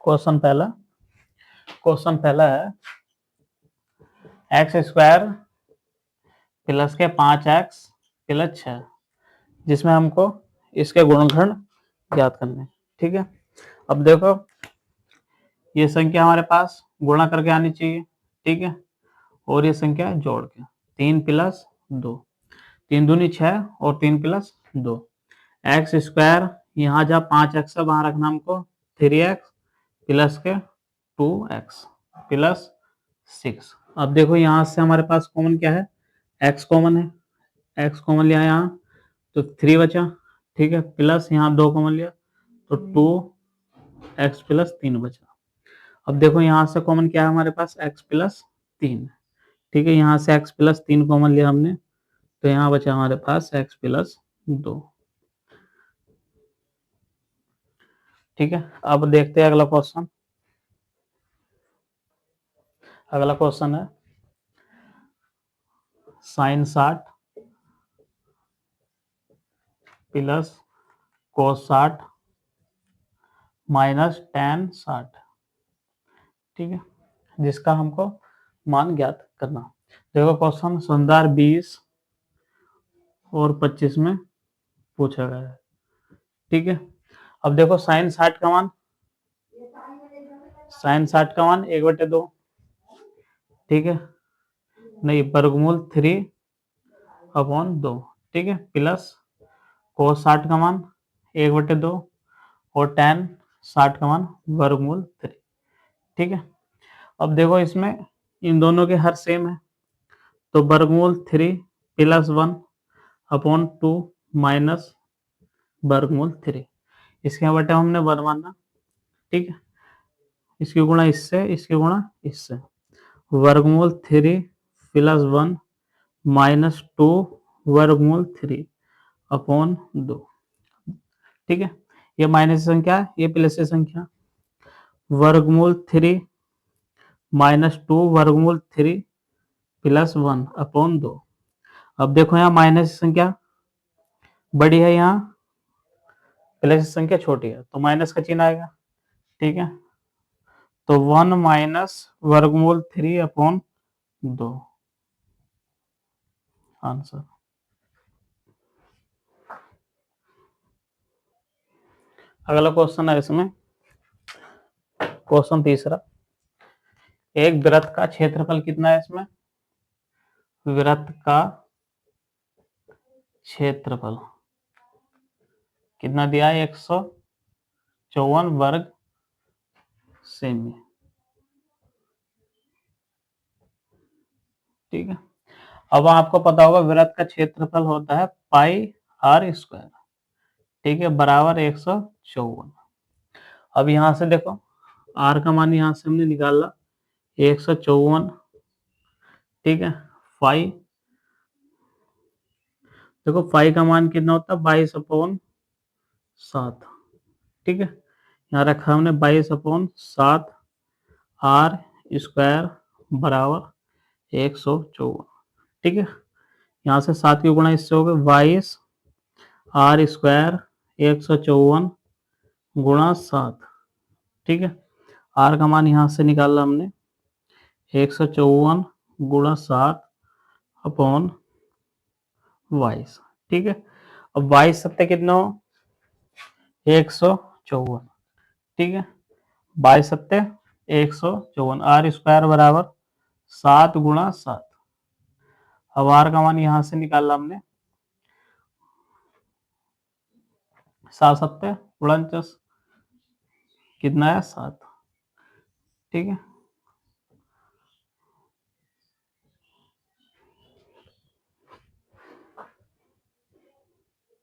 Question पहला है x square plus के 5x प्लस 6, जिसमें हमको इसके गुणनखंड ज्ञात करने हैं। ठीक है, अब देखो ये संख्या हमारे पास गुणा करके आनी चाहिए। ठीक है, और ये संख्या जोड़ के 3 प्लस 2, 3 दूनी 6 और 3 प्लस 2 एक्स स्क्वायर, यहाँ जहाँ 5x है वहां रखना हमको 3x प्लस के 2x प्लस 6। अब देखो यहाँ से हमारे पास कॉमन क्या है, x कॉमन है, x कॉमन लिया यहाँ तो 3 बचा। ठीक है, प्लस यहाँ 2 कॉमन लिया तो 2x प्लस 3 बचा। अब देखो यहाँ से कॉमन क्या है हमारे पास, x प्लस 3। ठीक है, यहाँ से x प्लस 3 कॉमन लिया हमने तो यहाँ बचा हमारे पास x प्लस 2। ठीक है, अब देखते हैं अगला क्वेश्चन। अगला क्वेश्चन है sine 60 plus cos 60 minus tan 60। ठीक है, जिसका हमको मान ज्ञात करना। देखो क्वेश्चन संदर्भ 20 और 25 में पूछा गया है। ठीक है, अब देखो साइन 60 का मान, साइन 60 का मान 1/2। ठीक है, नहीं वर्गमूल 3/2। ठीक है, प्लस कोस 60 का मान 1/2 और tan 60 का मान वर्गमूल 3। ठीक है, अब देखो इसमें इन दोनों के हर सेम है तो वर्गमूल 3 प्लस 1/2 माइनस वर्गमूल 3, इसके बटे हमने 1 माना। ठीक है, इसकी गुणा इससे, इसकी गुणा इससे, वर्गमूल 3 प्लस 1 माइनस 2 वर्गमूल 3/2। ठीक है, ये माइनस संख्या, ये प्लस संख्या, वर्गमूल 3 माइनस 2 वर्गमूल 3 प्लस 1/2। अब देखो यहाँ माइनस संख्या बड़ी है, यहाँ प्लस संख्या छोटी है तो माइनस का चिन्ह आएगा। ठीक है, तो 1 माइनस वर्गमूल 3/2 आंसर। अगला क्वेश्चन है इसमें, क्वेश्चन तीसरा, एक वृत्त का क्षेत्रफल कितना है। इसमें वृत्त का क्षेत्रफल कितना दिया है, 154 वर्ग सेमी। ठीक है, अब आपको पता होगा वृत्त का क्षेत्रफल होता है पाई आर स्क्वायर। ठीक है, बराबर 154। अब यहां से देखो आर का मान यहां से हमने निकाला 154। ठीक है, फाइव, देखो फाइव का मान कितना होता है 22/7। ठीक है, यहाँ रखा हमने 22/7 आर स्क्वायर बराबर 154। ठीक है, यहाँ से 7 की गुणा इससे हो गए 22 आर स्क्वायर 154 गुणा 7। ठीक है, आर का मान यहाँ से निकाला हमने 154 गुणा 7/22। ठीक है, अब 22 सत्ते कितना हो 154। ठीक है, 22 सत्ते 154, आर स्क्वायर बराबर 7 गुणा 7। अब आर का मान यहां से निकाला हमने 7 सत्ते 49, कितना है 7। ठीक है,